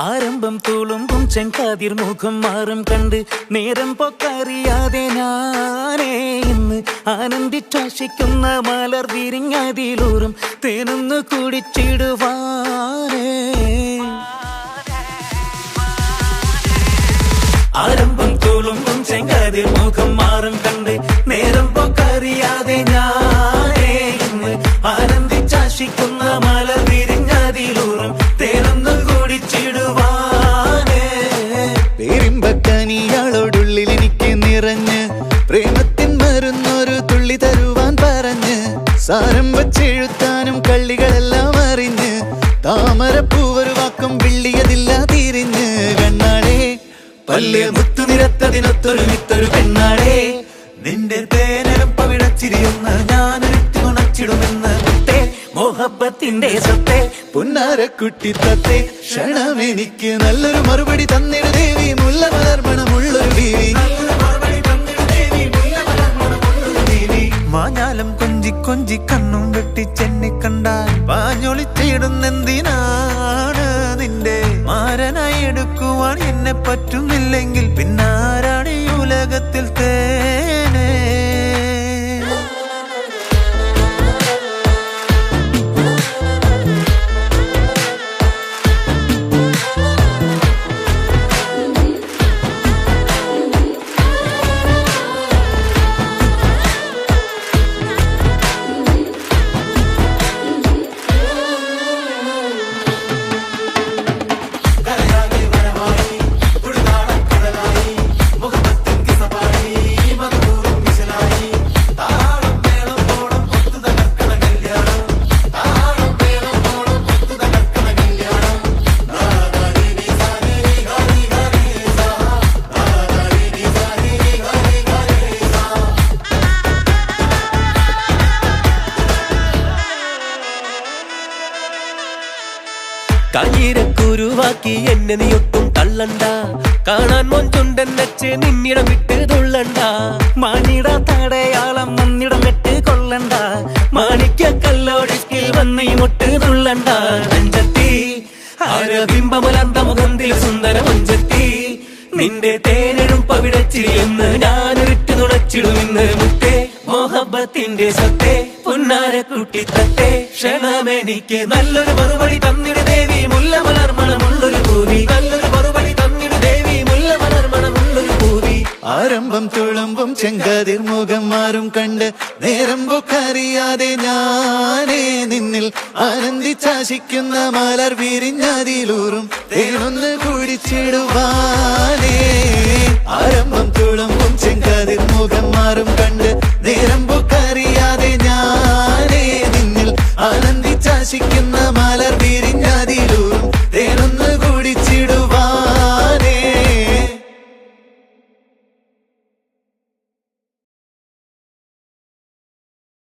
ആരംഭം തുളുമ്പും ചെങ്കാതിർ മുഖം മാറും കണ്ട് നേരം പൊക്കറിയാതെ ഞാനേ ഇന്ന് ആനന്ദിച്ചാശിക്കുന്ന മലർ വിരിഞ്ഞതിലൂറും തേനൊന്ന് കുടിച്ചിടുവാനേ. ആരംഭം തുളുമ്പും ചെങ്കാതിർ മുഖം മാറും കണ്ട് നേരം പൊക്കറിയാതെ ഞാനേ ഇന്ന് ആനന്ദിച്ചാശിക്കുന്ന മലർ വിരിഞ്ഞതിലൂറും തേനൊന്ന് കുടിച്ചിടുവാനേ. പേരിമ്പക്കനിയാളോടുള്ളിൽ എനിക്ക് നിറഞ്ഞ് പ്രേമത്തിൻ മരുന്നൊരു തുള്ളി തരുവാൻ പറഞ്ഞ് സാരം വച്ചെഴുത്താനും കള്ളികളെല്ലാം അറിഞ്ഞ് താമരപ്പൂവൊരു വാക്കും വിള്ളിയതില്ല തിരിഞ്ഞ് കണ്ണാളെ പല്ല് മുത്തു നിരത്തതിനൊത്തൊരു വിത്തൊരു പെണ്ണാളെ നിന്റെ തേനരം പവിടച്ചിരിയുന്ന ഞാനൊരുത്തി ഉണച്ചിടുമെന്ന് മുത്തേ മോഹബത്തിന്റെ സത്തേ പുന്നാരക്കുട്ടി തത്തേ ക്ഷണമെനിക്ക് നല്ലൊരു മറുപടി തന്നിട ദേവി മുല്ല മലർമണമുള്ളൊരു ബീവി. മാഞ്ഞാലം കൊഞ്ചി കൊഞ്ചി കണ്ണും വെട്ടിച്ചെന്നെ കണ്ടാൽ പാഞ്ഞൊളിച്ചിടുന്നെന്തിനാണ് നിന്റെ മാരനായി എടുക്കുവാൻ എന്നെ പറ്റുന്നില്ലെങ്കിൽ പിന്നാരാണ് ഈ ഉലകത്തിൽ തേനേ. കാഞ്ഞിരക്കുരുവാക്കി എന്നെ നീ ഒട്ടും തള്ളണ്ട, കാണാൻ മൊഞ്ചുണ്ടൻ വെച്ച് നിന്നിടം വിട്ട് തുള്ളണ്ട. മാനിട തടയാളം വന്നിടം വെട്ട് കൊള്ളണ്ട, മാണിക്യ കല്ലോടിക്കിൽ വന്ന് ഈ മുട്ട് തുള്ളണ്ട. അഞ്ചത്തി ആരബിംബമുലർന്ന മുഖന്തിൽ സുന്ദര മഞ്ചത്തി നിന്റെ തേനെഴും പവിടച്ചിരിയെന്ന് ഞാനൊരുറ്റ് നുണച്ചിടുമെന്ന് മുത്തേ മോഹബത്തിന്റെ സത്തേ പുന്നാരക്കുട്ടി തത്തേ ക്ഷണമെനിക്ക് നല്ലൊരു മറുപടി തന്നിട ദേവി മുല്ല മലർമണമുള്ളൊരു പൂവി. നല്ലൊരു മറുപടി തന്നിട ദേവി മുല്ല മലർമണമുള്ളൊരു പൂവി. ആരംഭം തുളുമ്പും ചെങ്കാതിർ മുഖം മാറും കണ്ട് നേരം പൊക്കറിയാതെ ഞാനേ നിന്നിൽ ആനന്ദിച്ചാശിക്കുന്ന മലർ വിരിഞ്ഞതിലൂറും തേനൊന്ന് കുടിച്ചിടുവാനേ. ആരംഭം തുളുമ്പും ചെങ്കാതിർ മുഖം മാറും കണ്ട് നേരം പൊക്കറിയാതെ ഞാനേ നിന്നിൽ ആനന്ദിച്ചാശിക്കുന്ന മലർ വിരിഞ്ഞ